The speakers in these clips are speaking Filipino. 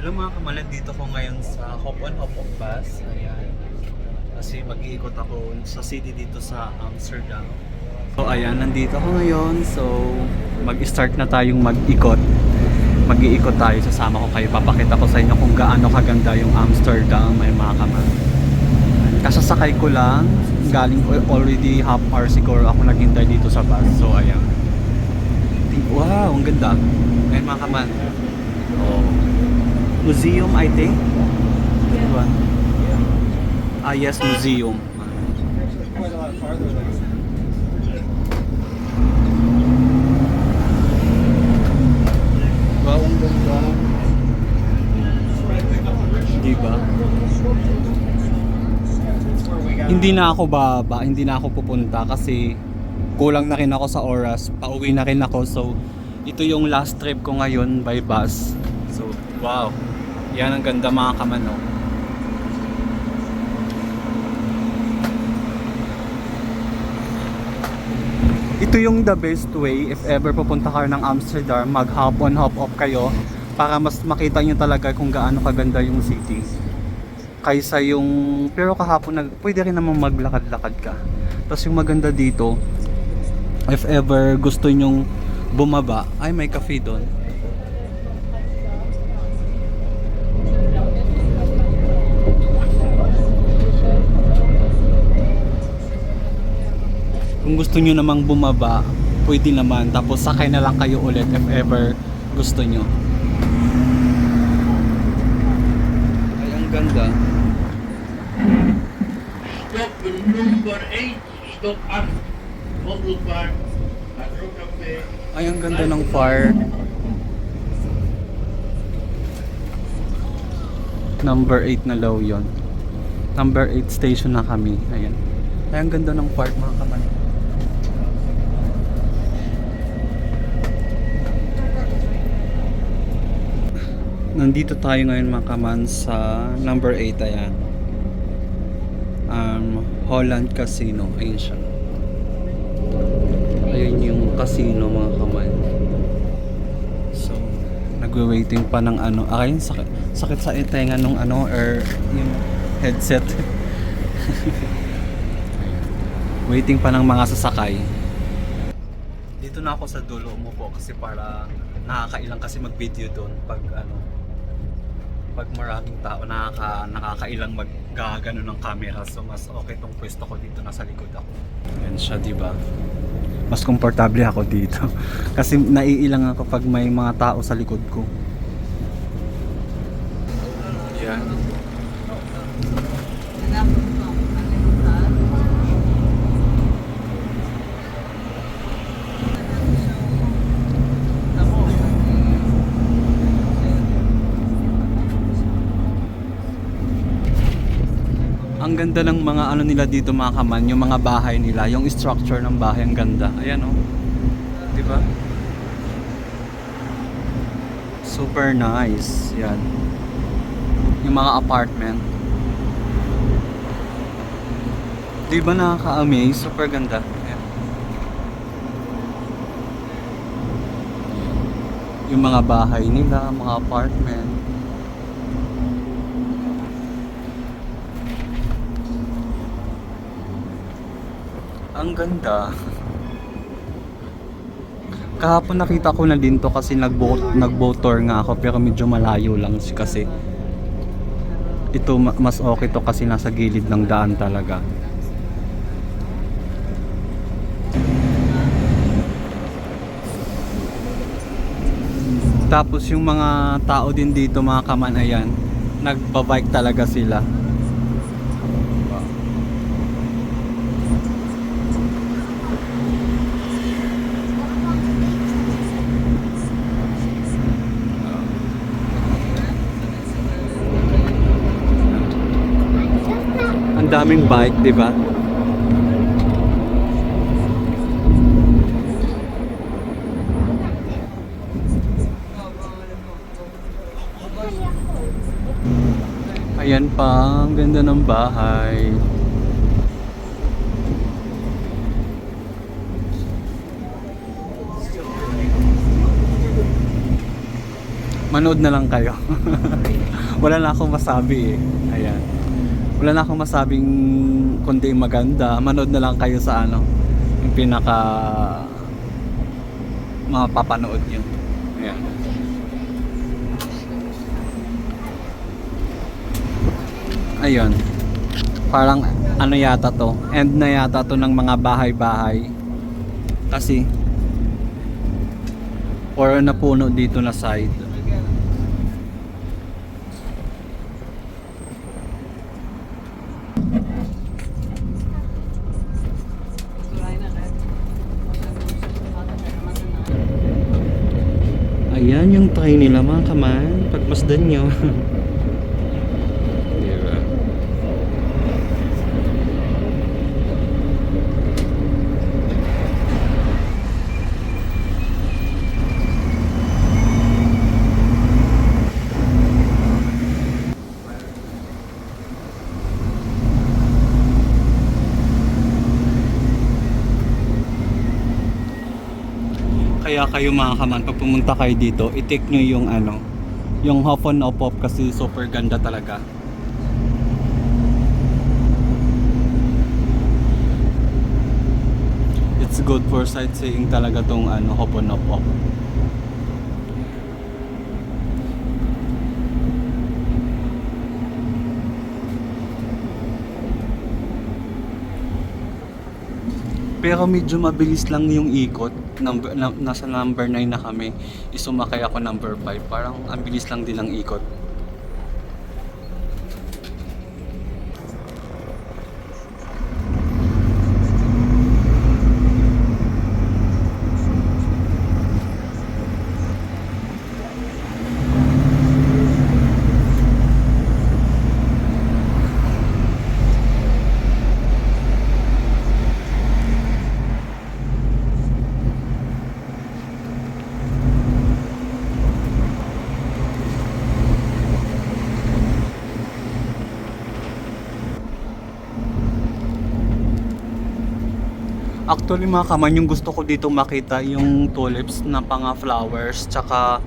Hello mga kamalan, dito ko ngayon sa Hop on Hop off bus. Ayan. Kasi mag-iikot ako sa city dito sa Amsterdam. So ayan, nandito ako ngayon. So mag-start na tayong mag-ikot. Mag-iikot tayo, sasama ko kayo. Papakita ko sa inyo kung gaano kaganda yung Amsterdam. Ay mga kamalan. Kasasakay ko lang. Galing ko already half hour siguro ako naghintay dito sa bus. So ayan. Wow, ang ganda. Ayan mga kamalan. Oh. Museum, I think. Diba? Ah, yes, museum. Wow, ang ganda. Diba? Hindi na ako baba, hindi na ako pupunta kasi kulang na rin ako sa oras. Pauwi na rin ako. So, ito yung last trip ko ngayon by bus. So, wow. Yan ang ganda mga kamano. Ito yung the best way if ever pupunta ka ng Amsterdam, mag hop on hop off kayo para mas makita nyo talaga kung gaano kaganda yung city. Kaysa yung, pero kahapon pwede rin naman maglakad-lakad ka. Tapos yung maganda dito, if ever gusto nyong bumaba, ay may cafe doon. Kung gusto nyo namang bumaba, pwede naman. Tapos sakay na lang kayo ulit if ever gusto nyo. Ay, ang ganda. Stop number 8, stop at Bottle Park, Metro Cafe. Ay, ang ganda ng park. Number 8 na low yon. Number 8 station na kami. Ayan. Ay, ang ganda ng park mga kaman. Nandito tayo ngayon mga kaman sa number 8. Ayan. Holland Casino. Ayun siya. Ayun yung casino mga kaman. So, nagwe-waiting pa ng ano. Ayun, sakit sa tenga nung ano or yung headset. Waiting pa ng mga sasakay. Dito na ako sa dulo mo po kasi para nakakailang kasi mag-video doon pag ano, pag maraming tao nakakailang maggagano ng camera. So mas okay tong pwesto ko dito, nasa likod ako. Yan siya, di ba? Mas komportable ako dito kasi naiilang ako pag may mga tao sa likod ko. Yan. Ang ganda ng mga ano nila dito mga kaman, yung mga bahay nila, yung structure ng bahay ang ganda. Ayan oh. 'Di ba? Super nice. Yan. Yung mga apartment. 'Di ba nakaka-amaze? Super ganda. Ayan. Yung mga bahay nila, mga apartment. Ang ganda. Kahapon nakita ko na din to kasi nag-boat tour nga ako pero medyo malayo lang kasi ito mas okay to kasi nasa gilid ng daan talaga. Tapos yung mga tao din dito mga kaman, ayan, nagbabike talaga sila. Daming bike, di ba? Ayan pa, ang ganda ng bahay. Manood na lang kayo. Wala na akong masabi eh. Ayan. Wala na akong masabing kundi maganda. Manood na lang kayo sa ano, yung pinaka mapapanood nyo. Ayan. Ayun. Parang ano yata to. End na yata to ng mga bahay-bahay. Kasi or napuno dito na side. Ayan yung try nila mga kaman. Pagmasdan nyo. Diba? Kaya kayo mga kaman, pag pumunta kayo dito, i-take nyo yung ano, yung Hop on Hop Off kasi super ganda talaga. It's good for sightseeing talaga tong ano, Hop on Hop Off. Pero medyo mabilis lang yung ikot. Nasa number 9 na kami. Isumakay ako number 5. Parang ang bilis lang din ang ikot. Actually mga kaman, yung gusto ko dito makita yung tulips na panga flowers, tsaka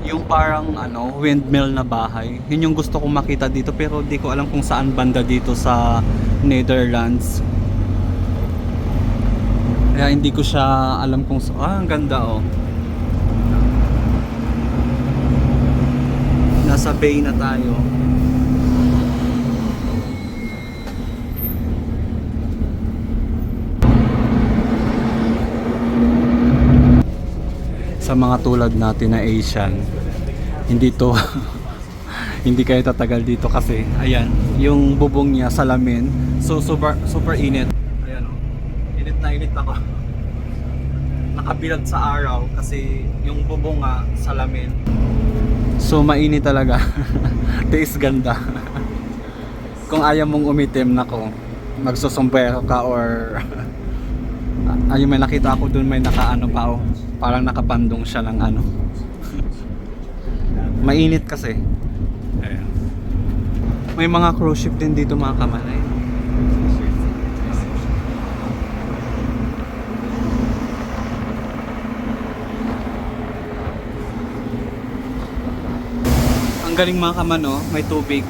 yung parang ano, windmill na bahay. Yun yung gusto kong makita dito, pero di ko alam kung saan banda dito sa Netherlands. Kaya hindi ko siya alam kung ang ganda oh. Nasa bay na tayo. Sa mga tulad natin na Asian, hindi to hindi kayo tatagal dito kasi ayan, yung bubong niya salamin. So super init. Ayan oh. Init na init ako. Nakabilad sa araw kasi yung bubong nga salamin. So mainit talaga. Tiis ganda. Kung ayaw mong umitim, nako, magsusumbero ka or ayun, may nakita ako dun, may nakaano pa oh. Parang nakapandong siya ng ano. Mainit kasi. Ayan. May mga cruise ship din dito mga kamanay. Ang galing mga kaman oh, may tubig.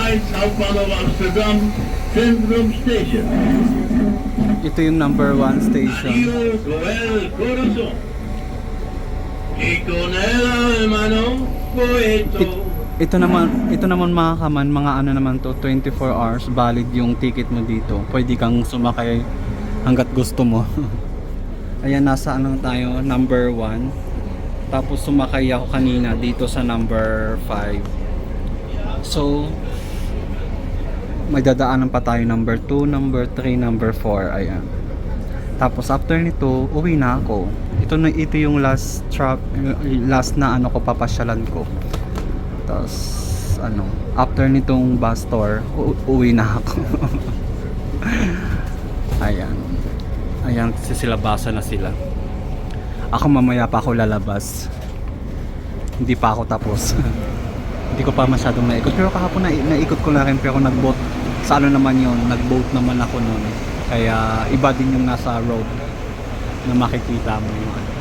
Southbound Amsterdam Centrum Station. Ito yung number 1 station. Adiós con el corazón. Y con el hermano poeto. Ito naman mga kaman, mga ano naman to, 24 hours valid yung ticket mo dito. Pwede kang sumakay hanggat gusto mo. Ayan, nasa ano tayo, number 1. Tapos sumakay ako kanina dito sa number 5. So may dadaanan pa tayo number 2, number 3, number 4. Ayan. Tapos after nito, uwi na ako. Ito yung last na ano ko, papasyalan ko. Tapos ano, after nitong bus tour, uwi na ako. Ayan. Ayan, sisilabasan na sila. Ako mamaya pa ako lalabas. Hindi pa ako tapos. Hindi ko pa masyadong naikot. Pero kahapon naikot ko na rin, pero nag-boat. Sa ano naman yun, nag-boat naman ako noon. Kaya iba din yung nasa road na makikita mo yung ano.